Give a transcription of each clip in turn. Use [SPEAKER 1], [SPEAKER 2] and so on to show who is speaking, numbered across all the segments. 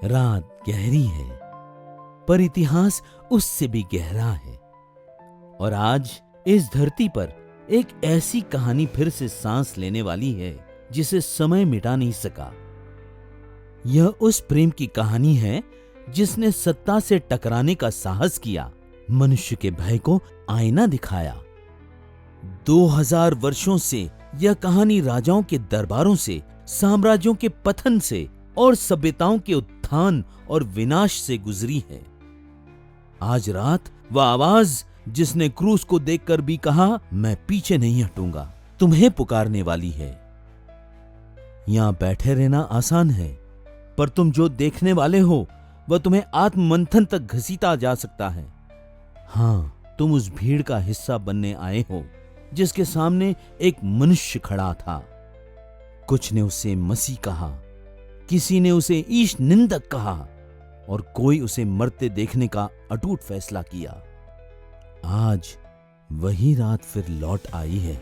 [SPEAKER 1] रात गहरी है, पर इतिहास उससे भी गहरा है। और आज इस धरती पर एक ऐसी कहानी फिर से सांस लेने वाली है जिसे समय मिटा नहीं सका। यह उस प्रेम की कहानी है जिसने सत्ता से टकराने का साहस किया, मनुष्य के भय को आईना दिखाया। 2000 वर्षों से यह कहानी राजाओं के दरबारों से, साम्राज्यों के पतन से और सभ्यताओं के उत्थान और विनाश से गुजरी है। आज रात वह आवाज जिसने क्रूस को देखकर भी कहा, मैं पीछे नहीं हटूंगा, तुम्हें पुकारने वाली है। यहां बैठे रहना आसान है, पर तुम जो देखने वाले हो वह तुम्हें आत्ममंथन तक घसीटा जा सकता है। हां, तुम उस भीड़ का हिस्सा बनने आए हो जिसके सामने एक मनुष्य खड़ा था। कुछ ने उसे मसीह कहा, किसी ने उसे ईश निंदक कहा और कोई उसे मरते देखने का अटूट फैसला किया। आज वही रात फिर लौट आई है।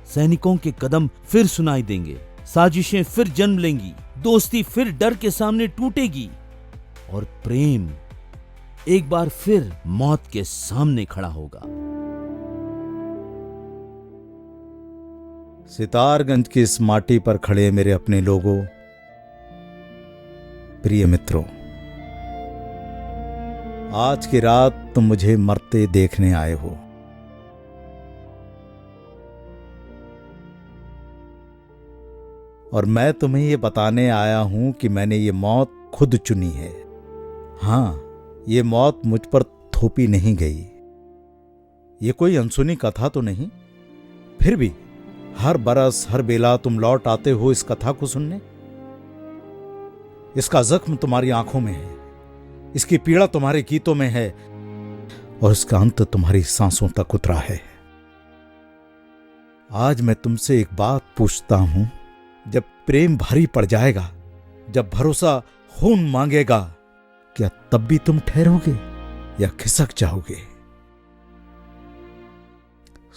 [SPEAKER 1] सैनिकों के कदम फिर सुनाई देंगे, साजिशें फिर जन्म लेंगी, दोस्ती फिर डर के सामने टूटेगी और प्रेम एक बार फिर मौत के सामने खड़ा होगा।
[SPEAKER 2] सितारगंज की इस माटी पर खड़े मेरे अपने लोगों, प्रिय मित्रों, आज की रात तुम मुझे मरते देखने आए हो। और मैं तुम्हें ये बताने आया हूं कि मैंने ये मौत खुद चुनी है। हां, ये मौत मुझ पर थोपी नहीं गई। ये कोई अनसुनी कथा तो नहीं। फिर भी हर बरस हर बेला तुम लौट आते हो इस कथा को सुनने। इसका जख्म तुम्हारी आंखों में है, इसकी पीड़ा तुम्हारे गीतों में है और इसका अंत तुम्हारी सांसों तक उतरा है। आज मैं तुमसे एक बात पूछता हूं, जब प्रेम भारी पड़ जाएगा, जब भरोसा खून मांगेगा, क्या तब भी तुम ठहरोगे या खिसक जाओगे?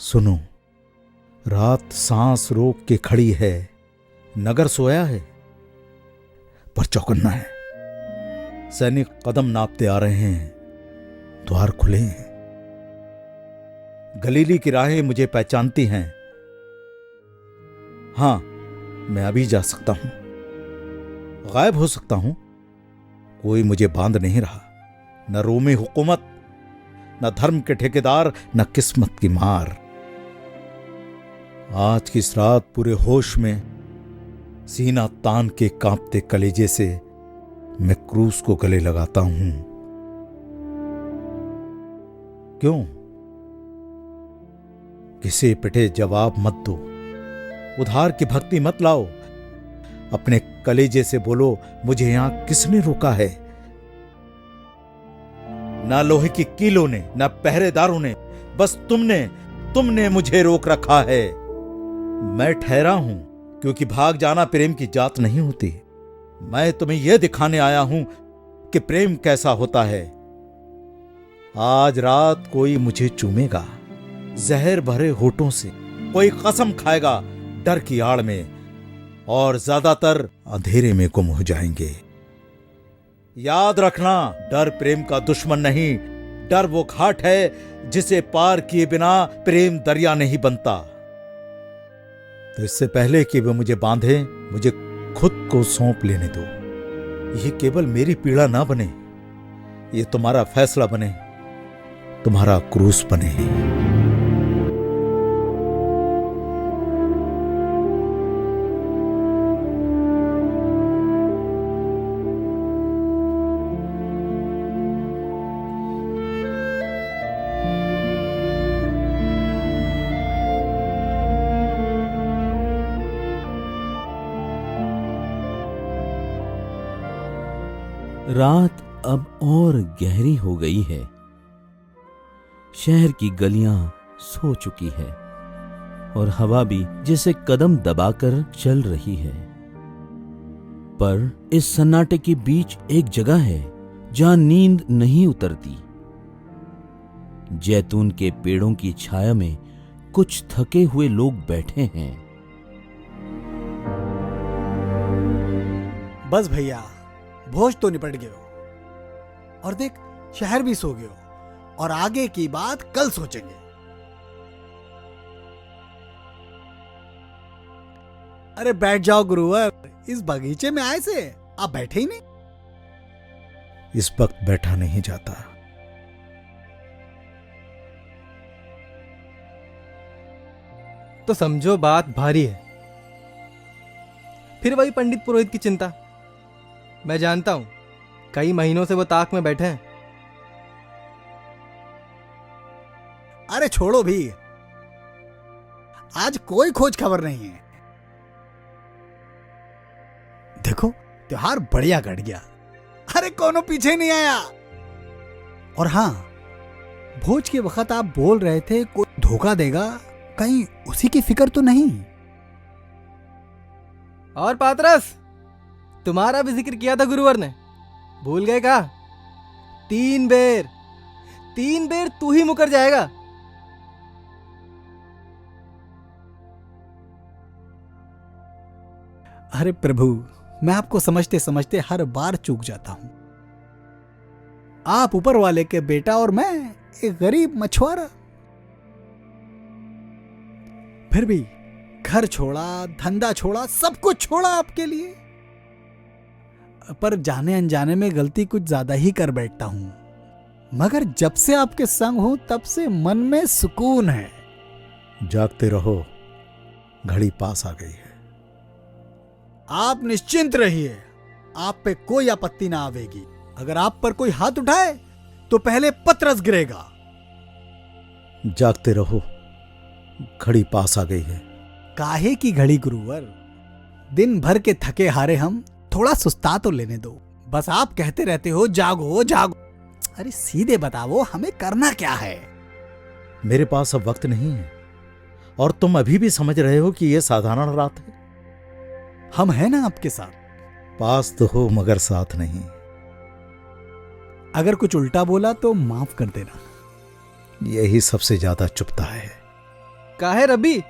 [SPEAKER 2] सुनो, रात सांस रोक के खड़ी है, नगर सोया है पर चौकन्ना है। सैनिक कदम नापते आ रहे हैं, द्वार खुले हैं। गलीली की राहें मुझे पहचानती हैं। हां, मैं अभी जा सकता हूं, गायब हो सकता हूं। कोई मुझे बांध नहीं रहा, न रोमी हुकूमत, न धर्म के ठेकेदार, न किस्मत की मार। आज की इस रात पूरे होश में, सीना तान के कांपते कलेजे से मैं क्रूस को गले लगाता हूं। क्यों? किसे पिटे जवाब मत दो, उधार की भक्ति मत लाओ। अपने कलेजे से बोलो, मुझे यहां किसने रोका है? ना लोहे की कीलों ने, ना पहरेदारों ने, बस तुमने मुझे रोक रखा है। मैं ठहरा हूं क्योंकि भाग जाना प्रेम की जात नहीं होती। मैं तुम्हें यह दिखाने आया हूं कि प्रेम कैसा होता है। आज रात कोई मुझे चूमेगा जहर भरे होठों से, कोई कसम खाएगा डर की आड़ में, और ज्यादातर अंधेरे में गुम हो जाएंगे। याद रखना, डर प्रेम का दुश्मन नहीं, डर वो घाट है जिसे पार किए बिना प्रेम दरिया नहीं बनता। तो इससे पहले कि वे मुझे बांधे, मुझे खुद को सौंप लेने दो। ये केवल मेरी पीड़ा ना बने, ये तुम्हारा फैसला बने, तुम्हारा क्रूस बने।
[SPEAKER 1] रात अब और गहरी हो गई है। शहर की गलियां सो चुकी है और हवा भी जैसे कदम दबाकर चल रही है। पर इस सन्नाटे के बीच एक जगह है जहां नींद नहीं उतरती। जैतून के पेड़ों की छाया में कुछ थके हुए लोग बैठे हैं।
[SPEAKER 3] बस भैया, भोज तो निपट गए हो और देख शहर भी सो गए हो, और आगे की बात कल सोचेंगे। अरे बैठ जाओ गुरुवर, इस बगीचे में आए से आप बैठे ही नहीं।
[SPEAKER 2] इस वक्त बैठा नहीं जाता।
[SPEAKER 4] तो समझो बात भारी है। फिर वही पंडित पुरोहित की चिंता। मैं जानता हूं कई महीनों से वो ताक में बैठे हैं।
[SPEAKER 3] अरे छोड़ो भी, आज कोई खोज खबर नहीं है। देखो त्योहार बढ़िया कट गया। अरे कोनो पीछे नहीं आया। और हां, भोज के वक्त आप बोल रहे थे कोई धोखा देगा, कहीं उसी की फिक्र तो नहीं?
[SPEAKER 4] और पातरस, तुम्हारा भी जिक्र किया था गुरुवर ने, भूल गए क्या? 3 बेर तू ही मुकर जाएगा।
[SPEAKER 3] अरे प्रभु, मैं आपको समझते समझते हर बार चूक जाता हूं। आप ऊपर वाले के बेटा और मैं एक गरीब मछुआरा। फिर भी घर छोड़ा, धंधा छोड़ा, सब कुछ छोड़ा आपके लिए। पर जाने अनजाने में गलती कुछ ज्यादा ही कर बैठता हूं। मगर जब से आपके संग हूं तब से मन में सुकून है।
[SPEAKER 2] जागते रहो, घड़ी पास आ गई है।
[SPEAKER 3] आप निश्चिंत रहिए, आप पे कोई आपत्ति ना आवेगी। अगर आप पर कोई हाथ उठाए तो पहले पतरस गिरेगा।
[SPEAKER 2] जागते रहो, घड़ी पास आ गई है।
[SPEAKER 3] काहे की घड़ी गुरुवर? दिन भर के थके हारे हम थोड़ा सुस्ता तो लेने दो। बस आप कहते रहते हो जागो जागो। अरे सीधे बताओ, हमें करना क्या है?
[SPEAKER 2] मेरे पास अब वक्त नहीं है, और तुम अभी भी समझ रहे हो कि यह साधारण रात है।
[SPEAKER 3] हम हैं ना आपके साथ।
[SPEAKER 2] पास तो हो मगर साथ नहीं।
[SPEAKER 3] अगर कुछ उल्टा बोला तो माफ कर देना।
[SPEAKER 2] यही सबसे ज्यादा चुभता है।
[SPEAKER 4] काहे रबी?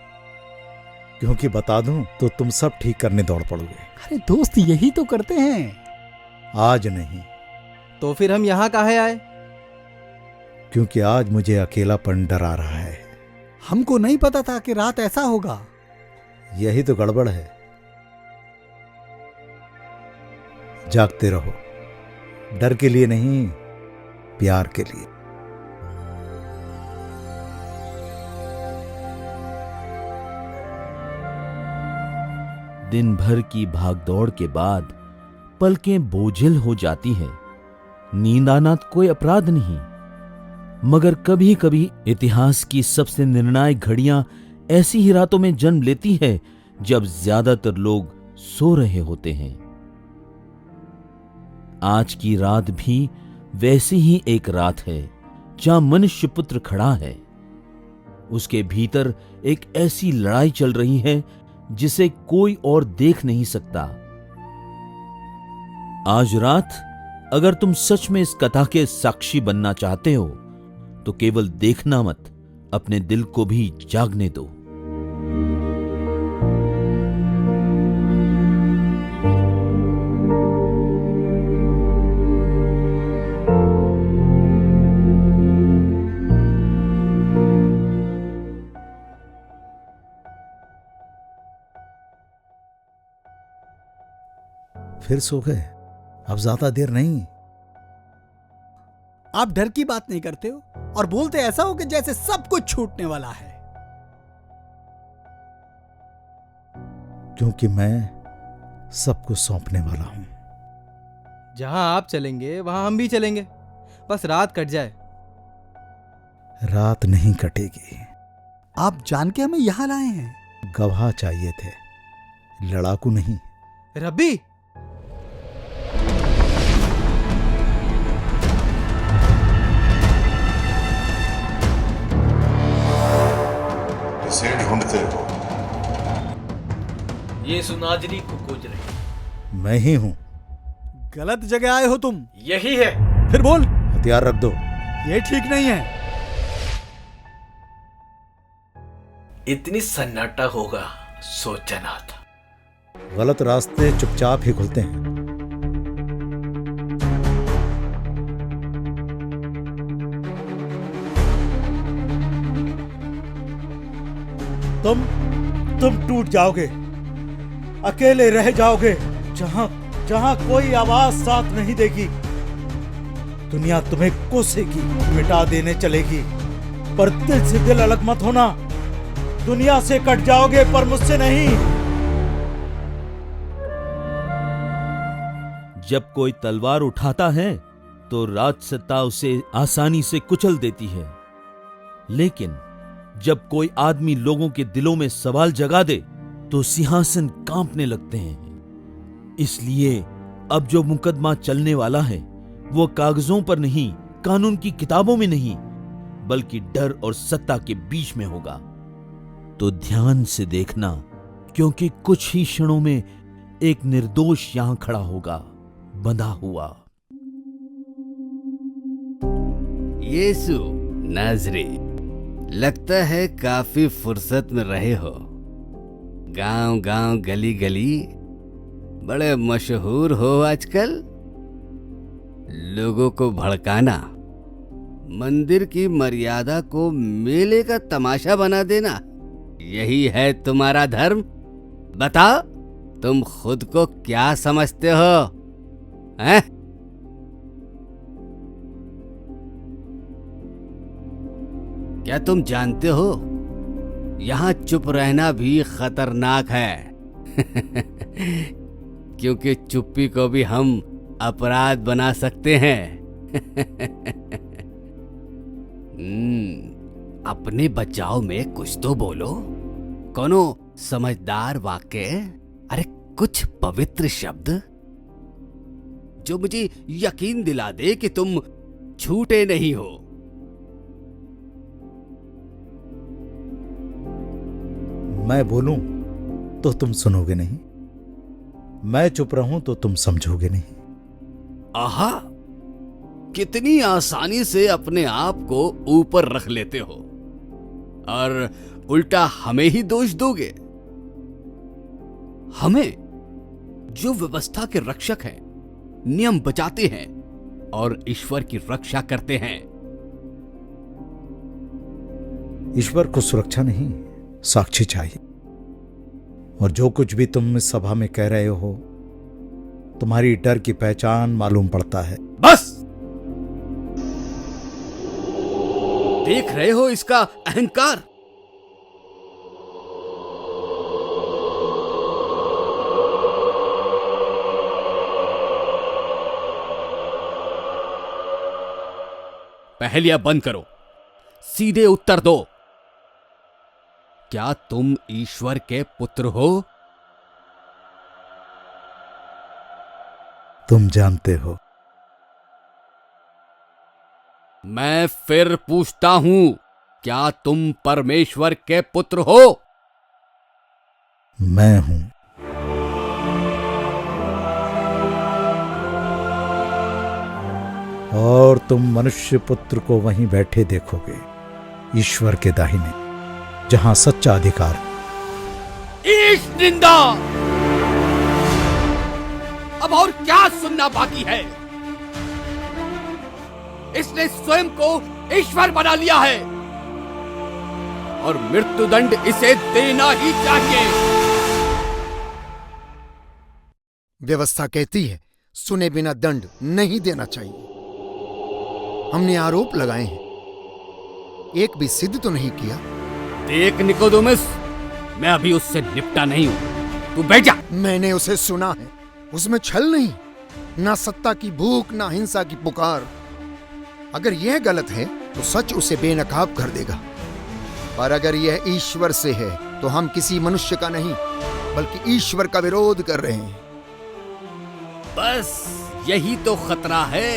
[SPEAKER 2] क्योंकि बता दूं तो तुम सब ठीक करने दौड़ पड़ोगे।
[SPEAKER 3] अरे दोस्त, यही तो करते हैं।
[SPEAKER 2] आज नहीं।
[SPEAKER 4] तो फिर हम यहां काहे आए?
[SPEAKER 2] क्योंकि आज मुझे अकेलापन डरा रहा है।
[SPEAKER 3] हमको नहीं पता था कि रात ऐसा होगा।
[SPEAKER 2] यही तो गड़बड़ है। जागते रहो, डर के लिए नहीं, प्यार के लिए।
[SPEAKER 1] दिन भर की भागदौड़ के बाद पलकें बोझिल हो जाती हैं। नींद आना कोई अपराध नहीं, मगर कभी कभी इतिहास की सबसे निर्णायक घड़ियां ऐसी ही रातों में जन्म लेती है जब ज्यादातर लोग सो रहे होते हैं। आज की रात भी वैसी ही एक रात है जहां मनुष्य पुत्र खड़ा है। उसके भीतर एक ऐसी लड़ाई चल रही है जिसे कोई और देख नहीं सकता। आज रात अगर तुम सच में इस कथा के साक्षी बनना चाहते हो तो केवल देखना मत, अपने दिल को भी जागने दो।
[SPEAKER 2] फिर सो गए? अब ज्यादा देर नहीं।
[SPEAKER 3] आप डर की बात नहीं करते हो और बोलते ऐसा हो कि जैसे सब कुछ छूटने वाला है।
[SPEAKER 2] क्योंकि मैं सबको सौंपने वाला हूं।
[SPEAKER 4] जहां आप चलेंगे वहां हम भी चलेंगे, बस रात कट जाए।
[SPEAKER 2] रात नहीं कटेगी।
[SPEAKER 3] आप जान के हमें यहां लाए हैं।
[SPEAKER 2] गवाह चाहिए थे, लड़ाकू नहीं।
[SPEAKER 4] रब्बी,
[SPEAKER 5] इसे ढूंढते हो।
[SPEAKER 6] ये सुनाजनी को खोज रही।
[SPEAKER 2] मैं ही हूं।
[SPEAKER 3] गलत जगह आए हो तुम।
[SPEAKER 6] यही है।
[SPEAKER 3] फिर बोल।
[SPEAKER 2] हथियार रख दो।
[SPEAKER 3] ये ठीक नहीं है।
[SPEAKER 6] इतनी सन्नाटा होगा सोचा ना था।
[SPEAKER 2] गलत रास्ते चुपचाप ही खुलते हैं। तुम टूट जाओगे, अकेले रह जाओगे, जहां कोई आवाज साथ नहीं देगी। दुनिया तुम्हें कोसेगी, मिटा देने चलेगी, पर दिल से दिल अलग मत होना। दुनिया से कट जाओगे पर मुझसे नहीं।
[SPEAKER 1] जब कोई तलवार उठाता है तो राजसत्ता उसे आसानी से कुचल देती है, लेकिन जब कोई आदमी लोगों के दिलों में सवाल जगा दे तो सिंहासन कांपने लगते हैं। इसलिए अब जो मुकदमा चलने वाला है वो कागजों पर नहीं, कानून की किताबों में नहीं, बल्कि डर और सत्ता के बीच में होगा। तो ध्यान से देखना, क्योंकि कुछ ही क्षणों में एक निर्दोष यहां खड़ा होगा, बंधा हुआ।
[SPEAKER 5] यीशु नाज़री, लगता है काफी फुर्सत में रहे हो। गांव गांव गली गली बड़े मशहूर हो आजकल। लोगों को भड़काना, मंदिर की मर्यादा को मेले का तमाशा बना देना, यही है तुम्हारा धर्म। बताओ, तुम खुद को क्या समझते हो, हैं? क्या तुम जानते हो, यहां चुप रहना भी खतरनाक है। क्योंकि चुप्पी को भी हम अपराध बना सकते हैं। अपने बचाव में कुछ तो बोलो, कोनो समझदार वाक्य, अरे कुछ पवित्र शब्द जो मुझे यकीन दिला दे कि तुम झूठे नहीं हो।
[SPEAKER 2] मैं बोलूं तो तुम सुनोगे नहीं, मैं चुप रहूं तो तुम समझोगे नहीं।
[SPEAKER 5] आहा, कितनी आसानी से अपने आप को ऊपर रख लेते हो और उल्टा हमें ही दोष दोगे। हमें, जो व्यवस्था के रक्षक हैं, नियम बचाते हैं और ईश्वर की रक्षा करते हैं।
[SPEAKER 2] ईश्वर को सुरक्षा नहीं, साक्षी चाहिए। और जो कुछ भी तुम इस सभा में कह रहे हो, तुम्हारी डर की पहचान मालूम पड़ता है।
[SPEAKER 5] बस देख रहे हो इसका अहंकार। पहेलियां बंद करो, सीधे उत्तर दो। क्या तुम ईश्वर के पुत्र हो?
[SPEAKER 2] तुम जानते हो।
[SPEAKER 5] मैं फिर पूछता हूं, क्या तुम परमेश्वर के पुत्र हो?
[SPEAKER 2] मैं हूं। और तुम मनुष्य पुत्र को वहीं बैठे देखोगे, ईश्वर के दाहिने, जहां सच्चा अधिकार है।
[SPEAKER 5] ईश निंदा! अब और क्या सुनना बाकी है? इसने स्वयं को ईश्वर बना लिया है और मृत्युदंड इसे देना ही चाहिए।
[SPEAKER 7] व्यवस्था कहती है सुने बिना दंड नहीं देना चाहिए। हमने आरोप लगाए हैं, एक भी सिद्ध तो नहीं किया।
[SPEAKER 5] देख निकोदेमुस, मैं अभी उससे निपटा नहीं हूं, तू बैठ जा।
[SPEAKER 7] मैंने उसे सुना है, उसमें छल नहीं, ना सत्ता की भूख, ना हिंसा की पुकार। अगर यह गलत है तो सच उसे बेनकाब कर देगा, पर अगर यह ईश्वर से है तो हम किसी मनुष्य का नहीं बल्कि ईश्वर का विरोध कर रहे हैं।
[SPEAKER 5] बस यही तो खतरा है।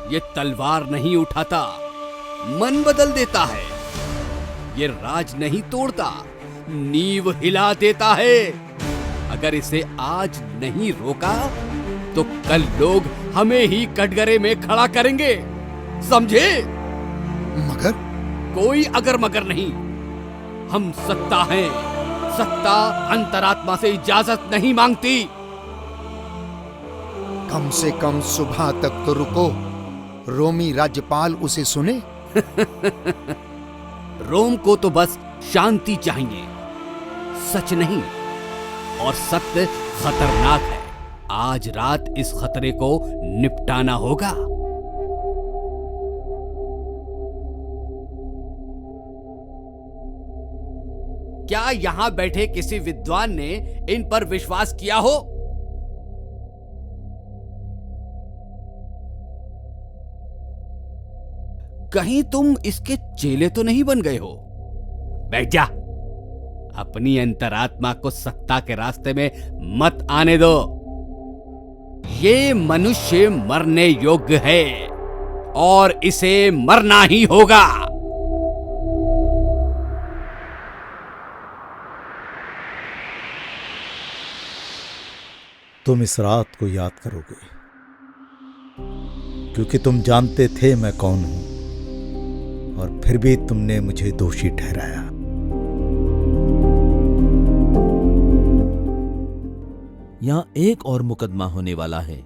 [SPEAKER 5] ये तलवार नहीं उठाता, मन बदल देता है। ये राज नहीं तोड़ता, नींव हिला देता है। अगर इसे आज नहीं रोका तो कल लोग हमें ही कटघरे में खड़ा करेंगे, समझे?
[SPEAKER 7] मगर
[SPEAKER 5] कोई अगर मगर नहीं। हम सत्ता हैं, सत्ता अंतरात्मा से इजाजत नहीं मांगती।
[SPEAKER 7] कम से कम सुबह तक तो रुको, रोमी राज्यपाल उसे सुने।
[SPEAKER 5] रोम को तो बस शांति चाहिए, सच नहीं। और सत्य खतरनाक है। आज रात इस खतरे को निपटाना होगा। क्या यहां बैठे किसी विद्वान ने इन पर विश्वास किया हो? कहीं तुम इसके चेले तो नहीं बन गए हो? बैठ जा। अपनी अंतरात्मा को सत्ता के रास्ते में मत आने दो। ये मनुष्य मरने योग्य है और इसे मरना ही होगा।
[SPEAKER 2] तुम इस रात को याद करोगे, क्योंकि तुम जानते थे मैं कौन हूं, और फिर भी तुमने मुझे दोषी ठहराया।
[SPEAKER 1] यहां एक और मुकदमा होने वाला है,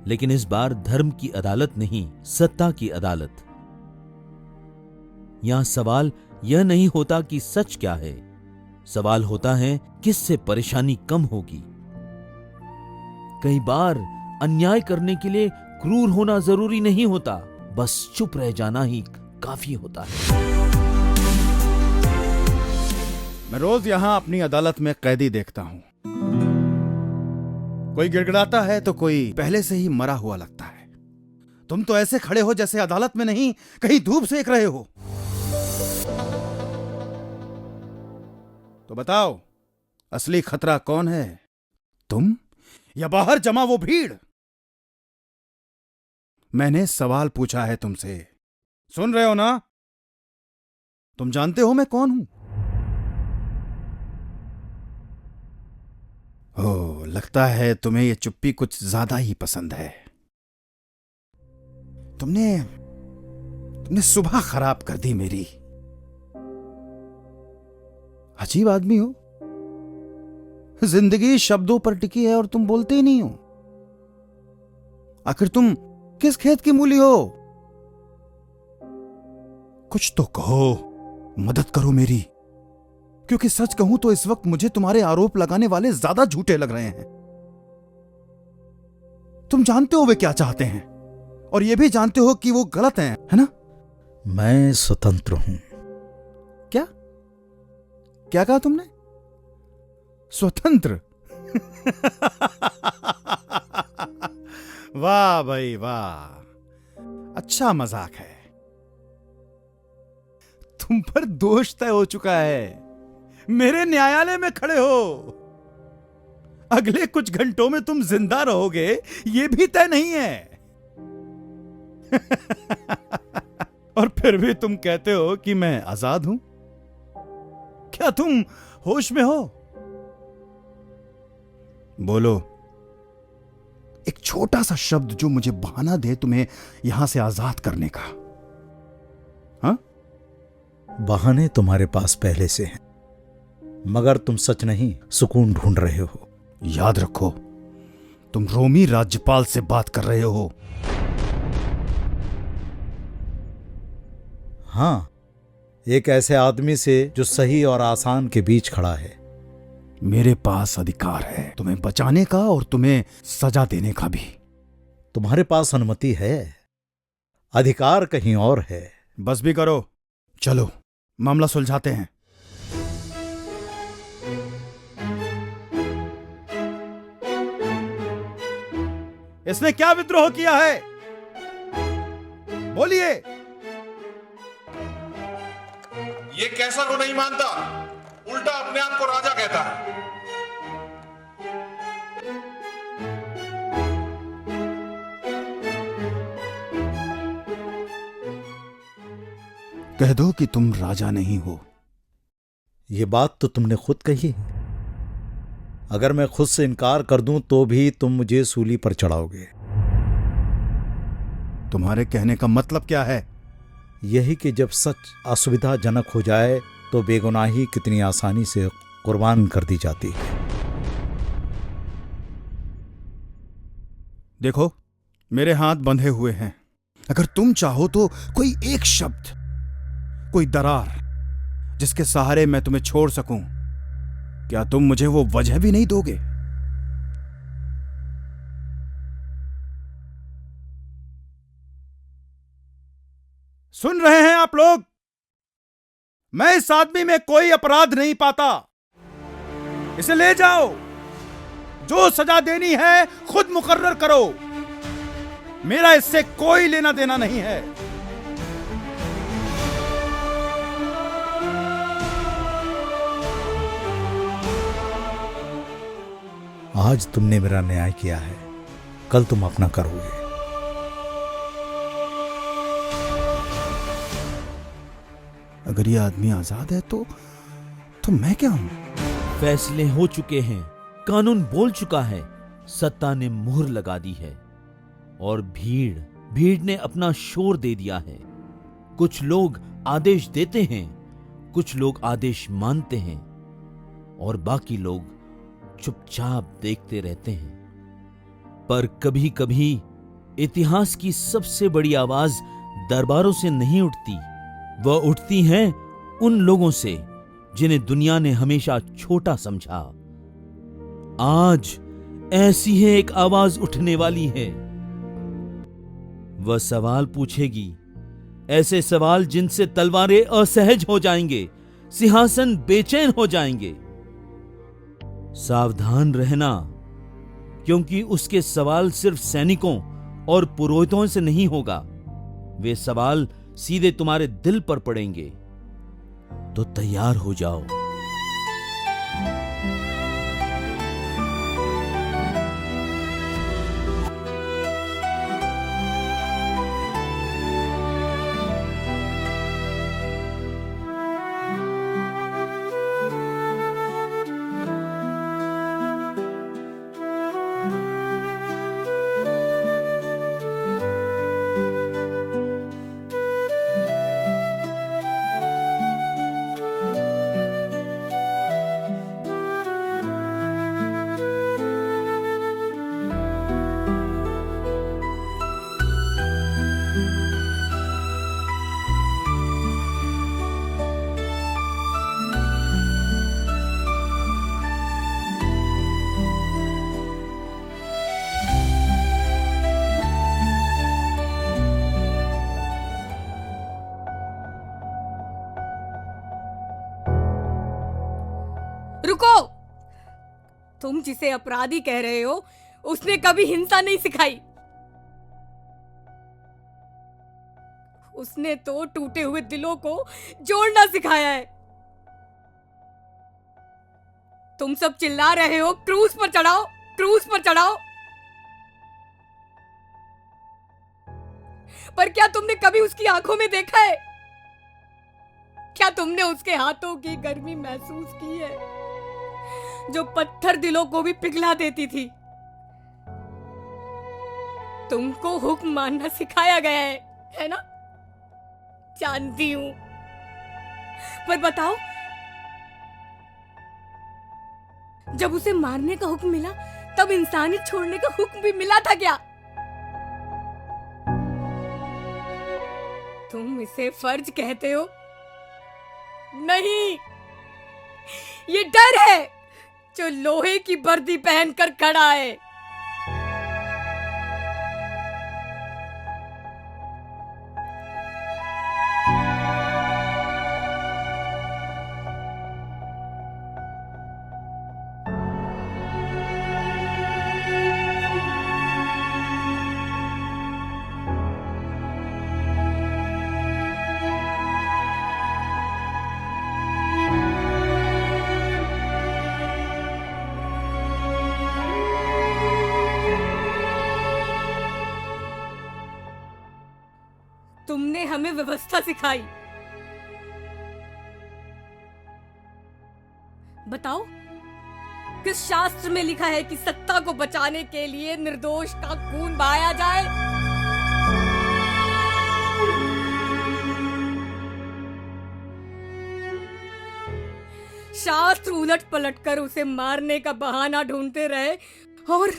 [SPEAKER 1] लेकिन इस बार धर्म की अदालत नहीं, सत्ता की अदालत। यहां सवाल यह नहीं होता कि सच क्या है, सवाल होता है किससे परेशानी कम होगी। कई बार अन्याय करने के लिए क्रूर होना जरूरी नहीं होता, बस चुप रह जाना ही काफी होता है।
[SPEAKER 8] मैं रोज यहां अपनी अदालत में कैदी देखता हूं। कोई गिड़गिड़ाता है तो कोई पहले से ही मरा हुआ लगता है। तुम तो ऐसे खड़े हो जैसे अदालत में नहीं, कहीं धूप सेक रहे हो। तो बताओ, असली खतरा कौन है, तुम या बाहर जमा वो भीड़? मैंने सवाल पूछा है तुमसे, सुन रहे हो ना? तुम जानते हो मैं कौन हूं? ओह, लगता है तुम्हें ये चुप्पी कुछ ज्यादा ही पसंद है। तुमने सुबह खराब कर दी मेरी। अजीब आदमी हो। जिंदगी शब्दों पर टिकी है और तुम बोलते ही नहीं हो। आखिर तुम किस खेत की मूली हो? कुछ तो कहो, मदद करो मेरी, क्योंकि सच कहूं तो इस वक्त मुझे तुम्हारे आरोप लगाने वाले ज्यादा झूठे लग रहे हैं। तुम जानते हो वे क्या चाहते हैं, और यह भी जानते हो कि वो गलत हैं, है ना?
[SPEAKER 2] मैं स्वतंत्र हूं।
[SPEAKER 8] क्या क्या कहा तुमने? स्वतंत्र? वाह भाई वाह, अच्छा मजाक है। तुम पर दोष तय हो चुका है। मेरे न्यायालय में खड़े हो। अगले कुछ घंटों में तुम जिंदा रहोगे, यह भी तय नहीं है। और फिर भी तुम कहते हो कि मैं आजाद हूं। क्या तुम होश में हो? बोलो, एक छोटा सा शब्द जो मुझे बहाना दे तुम्हें यहां से आजाद करने का। हाँ?
[SPEAKER 2] बहाने तुम्हारे पास पहले से हैं, मगर तुम सच नहीं सुकून ढूंढ रहे हो।
[SPEAKER 8] याद रखो, तुम रोमी राज्यपाल से बात कर रहे हो।
[SPEAKER 2] हां, एक ऐसे आदमी से जो सही और आसान के बीच खड़ा है।
[SPEAKER 8] मेरे पास अधिकार है तुम्हें बचाने का और तुम्हें सजा देने का भी।
[SPEAKER 2] तुम्हारे पास अनुमति है, अधिकार कहीं और है।
[SPEAKER 8] बस भी करो, चलो मामला सुलझाते हैं। इसने क्या विद्रोह किया है? बोलिए।
[SPEAKER 9] ये कैसा को नहीं मानता, उल्टा अपने आप को राजा कहता है।
[SPEAKER 8] कह दो कि तुम राजा नहीं हो।
[SPEAKER 2] ये बात तो तुमने खुद कही। अगर मैं खुद से इनकार कर दूं तो भी तुम मुझे सूली पर चढ़ाओगे।
[SPEAKER 8] तुम्हारे कहने का मतलब क्या है?
[SPEAKER 2] यही कि जब सच असुविधाजनक हो जाए तो बेगुनाही कितनी आसानी से कुर्बान कर दी जाती है।
[SPEAKER 8] देखो, मेरे हाथ बंधे हुए हैं। अगर तुम चाहो तो कोई एक शब्द, कोई दरार जिसके सहारे मैं तुम्हें छोड़ सकूं, क्या तुम मुझे वो वजह भी नहीं दोगे? सुन रहे हैं आप लोग? मैं इस आदमी में कोई अपराध नहीं पाता। इसे ले जाओ, जो सजा देनी है खुद मुकर्रर करो, मेरा इससे कोई लेना देना नहीं है।
[SPEAKER 2] आज तुमने मेरा न्याय किया है, कल तुम अपना करोगे।
[SPEAKER 8] अगर ये आदमी आजाद है तो मैं क्या हूं?
[SPEAKER 1] फैसले हो चुके हैं, कानून बोल चुका है, सत्ता ने मुहर लगा दी है और भीड़ ने अपना शोर दे दिया है। कुछ लोग आदेश देते हैं, कुछ लोग आदेश मानते हैं और बाकी लोग चुपचाप देखते रहते हैं। पर कभी कभी इतिहास की सबसे बड़ी आवाज दरबारों से नहीं उठती, वह उठती हैं उन लोगों से जिन्हें दुनिया ने हमेशा छोटा समझा। आज ऐसी ही एक आवाज उठने वाली है। वह सवाल पूछेगी, ऐसे सवाल जिनसे तलवारें असहज हो जाएंगे, सिंहासन बेचैन हो जाएंगे। सावधान रहना, क्योंकि उसके सवाल सिर्फ सैनिकों और पुरोहितों से नहीं होगा, वे सवाल सीधे तुम्हारे दिल पर पड़ेंगे। तो तैयार हो जाओ।
[SPEAKER 10] रुको! तुम जिसे अपराधी कह रहे हो, उसने कभी हिंसा नहीं सिखाई। उसने तो टूटे हुए दिलों को जोड़ना सिखाया है। तुम सब चिल्ला रहे हो, क्रूस पर चढ़ाओ, क्रूस पर चढ़ाओ। पर क्या तुमने कभी उसकी आंखों में देखा है? क्या तुमने उसके हाथों की गर्मी महसूस की है, जो पत्थर दिलों को भी पिघला देती थी? तुमको हुक्म मानना सिखाया गया है ना? जानती हूं, पर बताओ, जब उसे मारने का हुक्म मिला, तब इंसानियत छोड़ने का हुक्म भी मिला था क्या? तुम इसे फर्ज कहते हो? नहीं, ये डर है जो लोहे की वर्दी पहनकर खड़ा है। तुमने हमें व्यवस्था सिखाई। बताओ, किस शास्त्र में लिखा है कि सत्ता को बचाने के लिए निर्दोष का खून बहाया जाए? शास्त्र उलट पलट कर उसे मारने का बहाना ढूंढते रहे और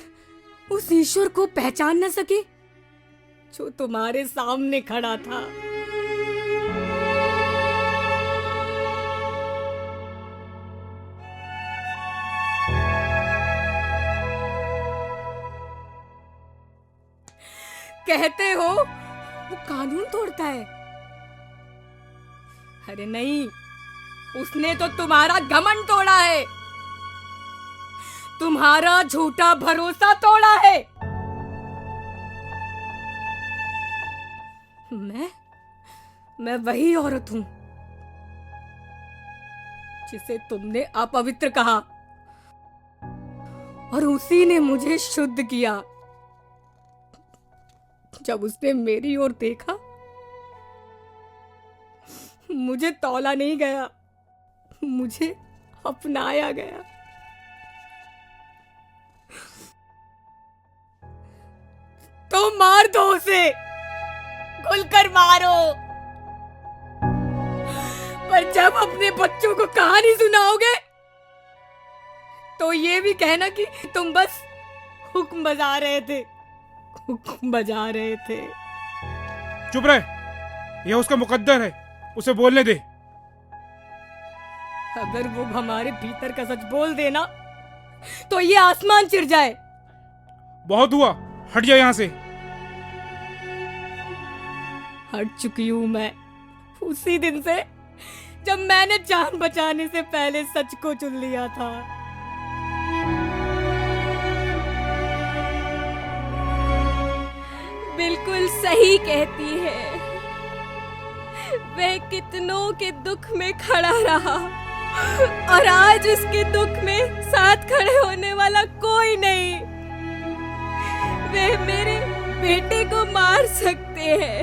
[SPEAKER 10] उस ईश्वर को पहचान न सके जो तुम्हारे सामने खड़ा था। कहते हो वो कानून तोड़ता है। अरे नहीं, उसने तो तुम्हारा घमंड तोड़ा है, तुम्हारा झूठा भरोसा तोड़ा है। मैं वही औरत हूं जिसे तुमने अपवित्र कहा, और उसी ने मुझे शुद्ध किया। जब उसने मेरी ओर देखा, मुझे तौला नहीं गया, मुझे अपनाया गया। तो मार दो उसे, खुलकर मारो। पर जब अपने बच्चों को कहानी सुनाओगे तो ये भी कहना कि तुम बस हुक्म बजा रहे थे, हुक्म बजा रहे थे।
[SPEAKER 8] चुप रहे, यह उसका मुकद्दर है, उसे बोलने दे।
[SPEAKER 10] अगर वो हमारे भीतर का सच बोल देना तो ये आसमान चिर जाए।
[SPEAKER 8] बहुत हुआ, हट जा यहाँ से।
[SPEAKER 10] हट चुकी हूं मैं उसी दिन से जब मैंने जान बचाने से पहले सच को चुन लिया था।
[SPEAKER 11] बिल्कुल सही कहती है। वह कितनों के दुख में खड़ा रहा और आज उसके दुख में साथ खड़े होने वाला कोई नहीं। वे मेरे बेटे को मार सकते हैं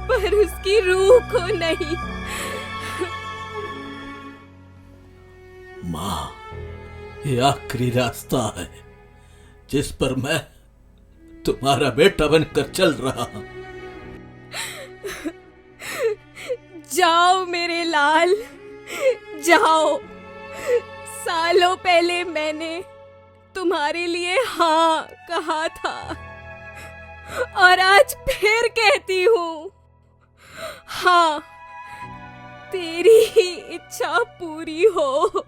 [SPEAKER 11] पर उसकी रूह को नहीं।
[SPEAKER 6] माँ, ये आखिरी रास्ता है जिस पर मैं तुम्हारा बेटा बनकर चल रहा हूं।
[SPEAKER 11] जाओ मेरे लाल, जाओ। सालों पहले मैंने तुम्हारे लिए हाँ कहा था और आज फिर कहती हूँ हाँ, तेरी ही इच्छा पूरी हो।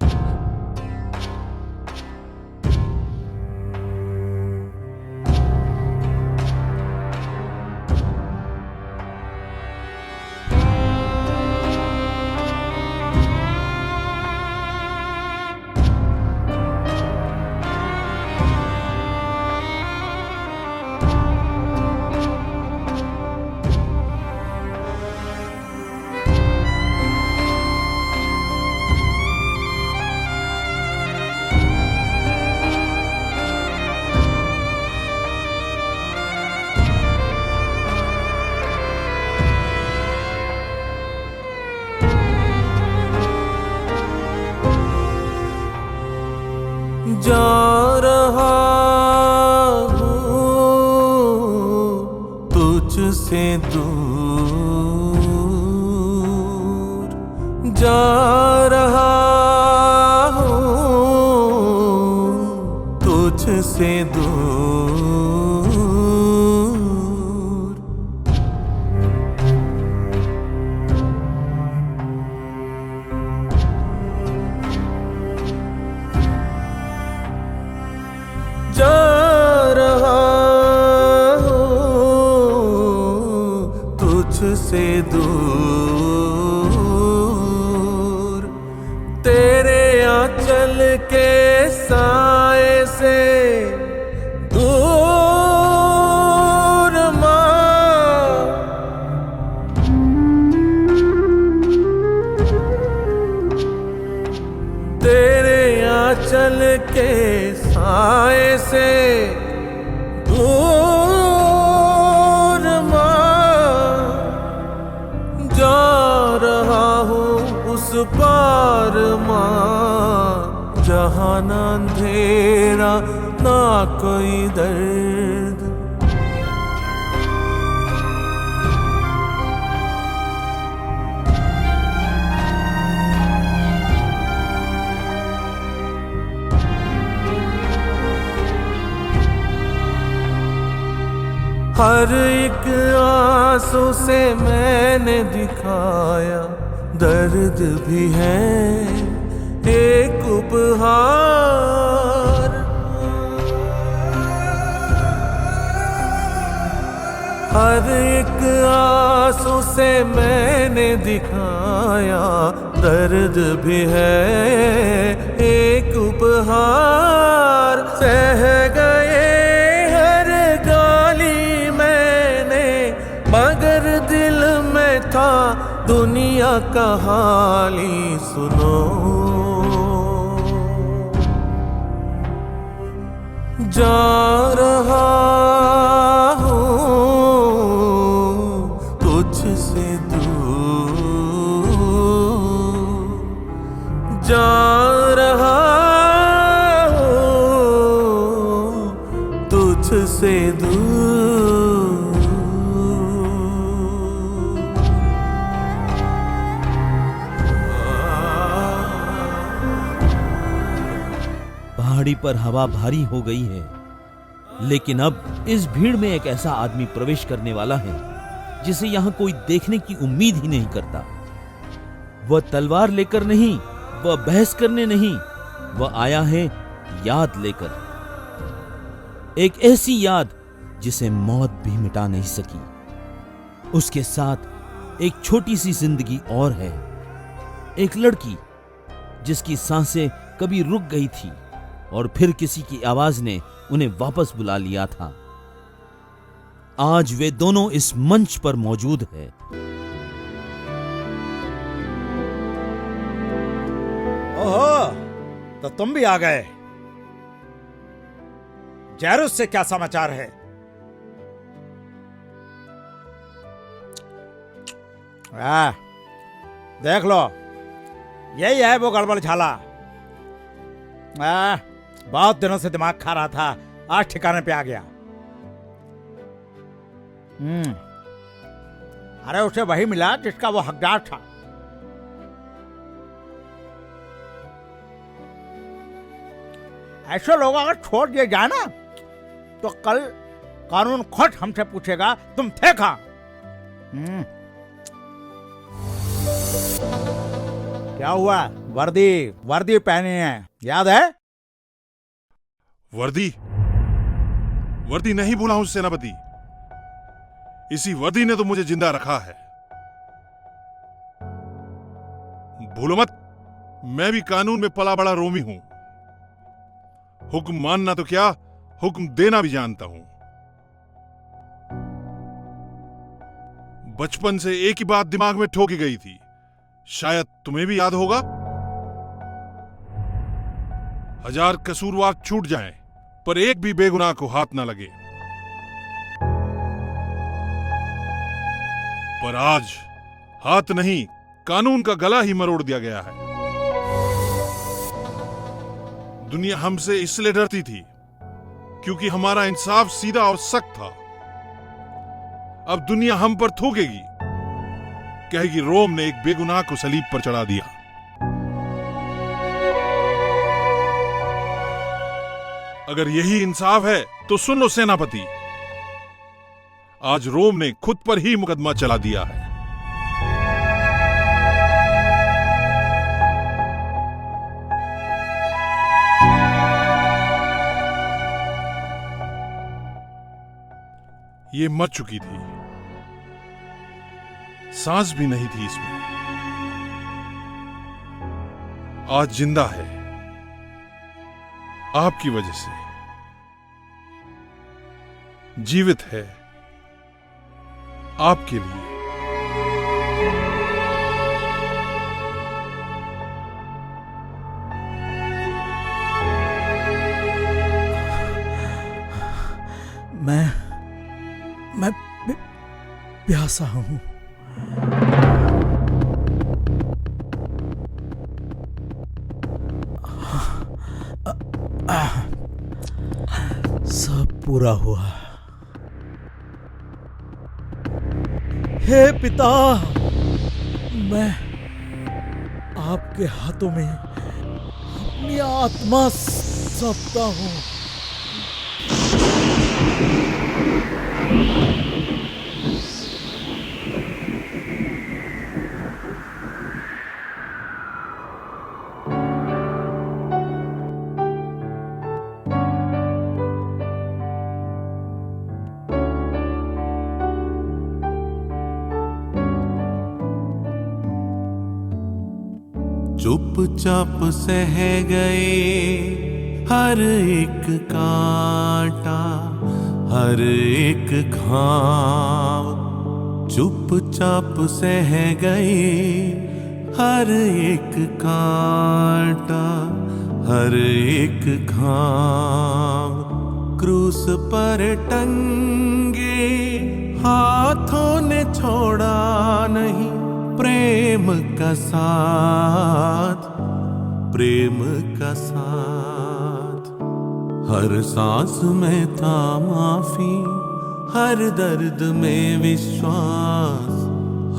[SPEAKER 12] जा रहा हूँ तुझसे दूर, जा रहा हूँ तुझसे दूर। जा रहा हूँ तुझसे दूर, तेरे आंचल के साए से दूर माँ। तेरे आंचल के साए से दूर माँ। जा रहा हूँ उस पार माँ, जहाँ ना अंधेरा ना कोई दर्द। हर एक आंसू से मैंने दिखाया दर्द भी है एक उपहार। हर एक आंसू से मैंने दिखाया दर्द भी है एक उपहार। सह गए हर गाली मैंने मगर दिल में था दुनिया का हाली सुनो। जा रहा तुझसे दूर, जा रहा हूँ तुझसे दूर।
[SPEAKER 1] पहाड़ी पर हवा भारी हो गई है, लेकिन अब इस भीड़ में एक ऐसा आदमी प्रवेश करने वाला है जिसे यहां कोई देखने की उम्मीद ही नहीं करता। वह तलवार लेकर नहीं, वह बहस करने नहीं, वह आया है याद लेकर। एक ऐसी याद जिसे मौत भी मिटा नहीं सकी। उसके साथ एक छोटी सी जिंदगी और है, एक लड़की जिसकी सांसें कभी रुक गई थी और फिर किसी की आवाज ने उन्हें वापस बुला लिया था। आज वे दोनों इस मंच पर मौजूद है।
[SPEAKER 2] ओहो, तो तुम भी आ गए। जैरुस से क्या समाचार है? देख लो, यही है वो गड़बड़ झाला। बहुत दिनों से दिमाग खा रहा था, आज ठिकाने पे आ गया। अरे उसे वही मिला जिसका वो हकदार था। ऐसे लोग अगर छोड़ दिए जाए ना तो कल कानून खुद हमसे पूछेगा तुम थे कहां। क्या हुआ? वर्दी वर्दी पहनी है, याद है?
[SPEAKER 9] वर्दी वर्दी नहीं भूला हूं सेनापति। इसी वर्दी ने तो मुझे जिंदा रखा है। भूलो मत, मैं भी कानून में पला बड़ा रोमी हूं। हुक्म मानना तो क्या, हुक्म देना भी जानता हूं। बचपन से एक ही बात दिमाग में ठोकी गई थी, शायद तुम्हें भी याद होगा। 1000 कसूरवार छूट जाएं, पर एक भी बेगुनाह को हाथ ना लगे। पर आज हाथ नहीं, कानून का गला ही मरोड़ दिया गया है। दुनिया हमसे इसलिए डरती थी क्योंकि हमारा इंसाफ सीधा और सख्त था। अब दुनिया हम पर थूकेगी, कहेगी रोम ने एक बेगुनाह को सलीब पर चढ़ा दिया। अगर यही इंसाफ है तो सुन लो सेनापति, आज रोम ने खुद पर ही मुकदमा चला दिया है। ये मर चुकी थी, सांस भी नहीं थी इसमें, आज जिंदा है आपकी वजह से, जीवित है आपके लिए।
[SPEAKER 3] मैं प्यासा हूं। सब पूरा हुआ। हे पिता, मैं आपके हाथों में अपनी आत्मा सौंपता हूं।
[SPEAKER 12] चुपचाप सह गए हर एक कांटा, हर एक घाव। चुपचाप सह गए हर एक कांटा, हर एक घाव। क्रूस पर टंगे हाथों ने छोड़ा नहीं प्रेम का साथ, प्रेम का साथ। हर सांस में था माफी, हर दर्द में विश्वास,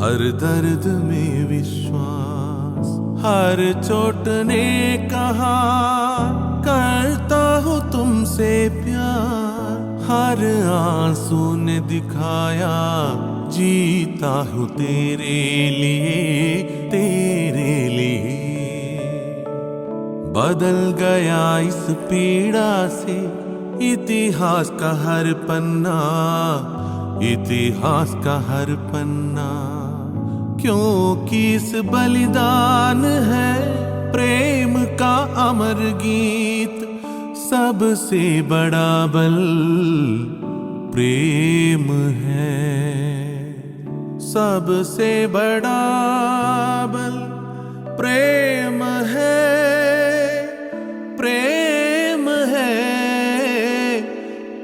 [SPEAKER 12] हर दर्द में विश्वास। हर चोट ने कहा करता हूँ तुमसे प्यार, हर आंसू ने दिखाया जीता हूँ तेरे लिए, तेरे लिए। बदल गया इस पीड़ा से इतिहास का हर पन्ना, इतिहास का हर पन्ना। क्योंकि इस बलिदान है प्रेम का अमर गीत, सबसे बड़ा बल प्रेम है, सबसे बड़ा बल प्रेम है, प्रेम है,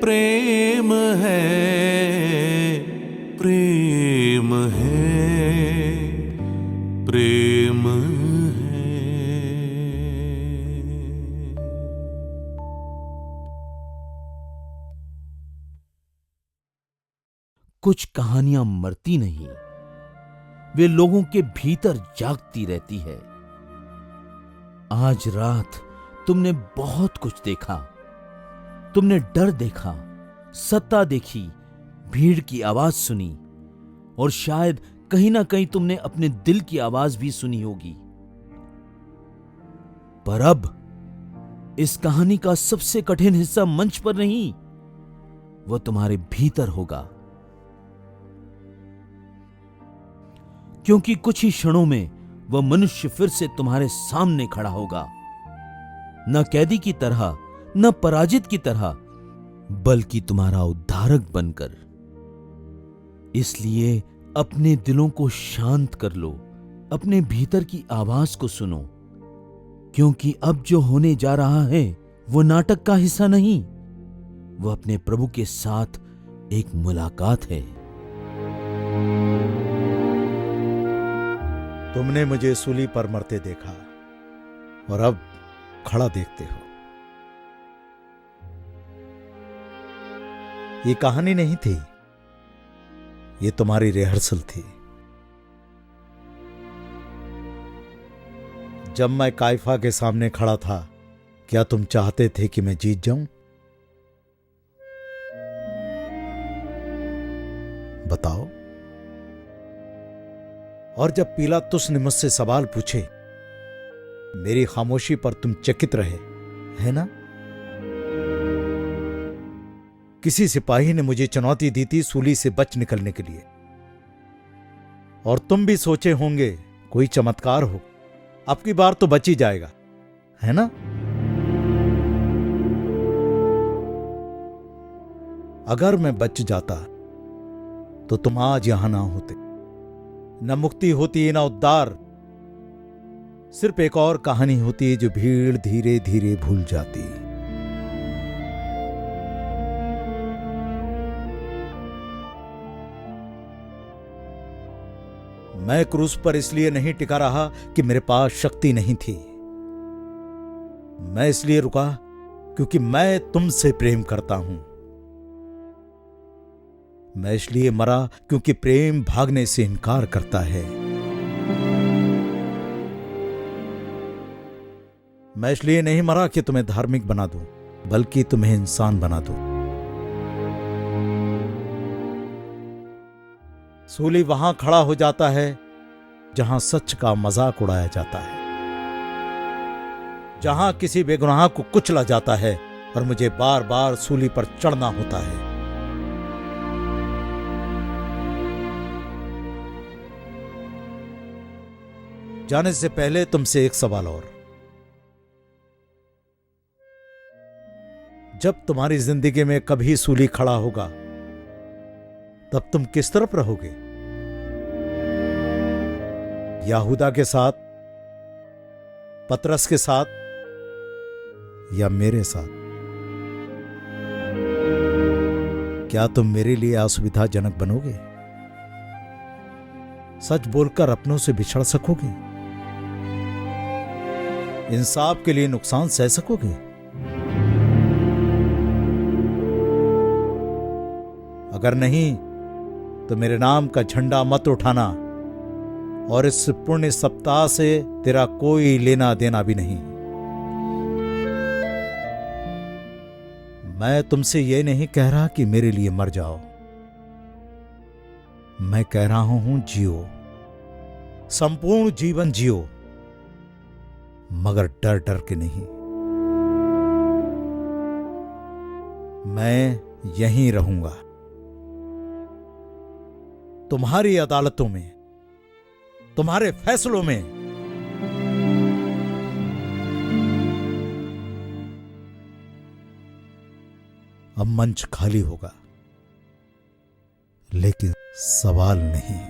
[SPEAKER 12] प्रेम है, प्रेम है, प्रेम है।
[SPEAKER 1] कुछ कहानियां मरती नहीं, वे लोगों के भीतर जागती रहती है। आज रात तुमने बहुत कुछ देखा। तुमने डर देखा, सत्ता देखी, भीड़ की आवाज सुनी और शायद कहीं ना कहीं तुमने अपने दिल की आवाज भी सुनी होगी। पर अब इस कहानी का सबसे कठिन हिस्सा मंच पर नहीं, वह तुम्हारे भीतर होगा। क्योंकि कुछ ही क्षणों में वह मनुष्य फिर से तुम्हारे सामने खड़ा होगा, न कैदी की तरह, न पराजित की तरह, बल्कि तुम्हारा उद्धारक बनकर। इसलिए अपने दिलों को शांत कर लो, अपने भीतर की आवाज को सुनो, क्योंकि अब जो होने जा रहा है वो नाटक का हिस्सा नहीं, वह अपने प्रभु के साथ एक मुलाकात है।
[SPEAKER 2] तुमने मुझे सूली पर मरते देखा और अब खड़ा देखते हो। ये कहानी नहीं थी, ये तुम्हारी रिहर्सल थी। जब मैं काइफा के सामने खड़ा था, क्या तुम चाहते थे कि मैं जीत जाऊं? बताओ। और जब पिलातुस ने मुझसे सवाल पूछे, मेरी खामोशी पर तुम चकित रहे, है ना? किसी सिपाही ने मुझे चुनौती दी थी सूली से बच निकलने के लिए, और तुम भी सोचे होंगे कोई चमत्कार हो, अब की बार तो बच ही जाएगा, है ना? अगर मैं बच जाता तो तुम आज यहां ना होते, न मुक्ति होती न उद्धार, सिर्फ एक और कहानी होती जो भीड़ धीरे धीरे भूल जाती। मैं क्रूस पर इसलिए नहीं टिका रहा कि मेरे पास शक्ति नहीं थी। मैं इसलिए रुका क्योंकि मैं तुमसे प्रेम करता हूं। मैं इसलिए मरा क्योंकि प्रेम भागने से इनकार करता है। मैं इसलिए नहीं मरा कि तुम्हें धार्मिक बना दूं, बल्कि तुम्हें इंसान बना दूं। सूली वहां खड़ा हो जाता है जहां सच का मजाक उड़ाया जाता है, जहां किसी बेगुनाह को कुचला जाता है और मुझे बार बार सूली पर चढ़ना होता है। जाने से पहले तुमसे एक सवाल और। जब तुम्हारी जिंदगी में कभी सूली खड़ा होगा तब तुम किस तरफ रहोगे? यहूदा के साथ, पतरस के साथ या मेरे साथ? क्या तुम मेरे लिए असुविधाजनक बनोगे? सच बोलकर अपनों से बिछड़ सकोगे? इंसाफ के लिए नुकसान सह सकोगे? अगर नहीं तो मेरे नाम का झंडा मत उठाना, और इस पुण्य सप्ताह से तेरा कोई लेना देना भी नहीं। मैं तुमसे यह नहीं कह रहा कि मेरे लिए मर जाओ, मैं कह रहा हूं जियो, संपूर्ण जीवन जियो, मगर डर डर के नहीं। मैं यहीं रहूंगा, तुम्हारी अदालतों में, तुम्हारे फैसलों में। अब मंच खाली होगा, लेकिन सवाल नहीं।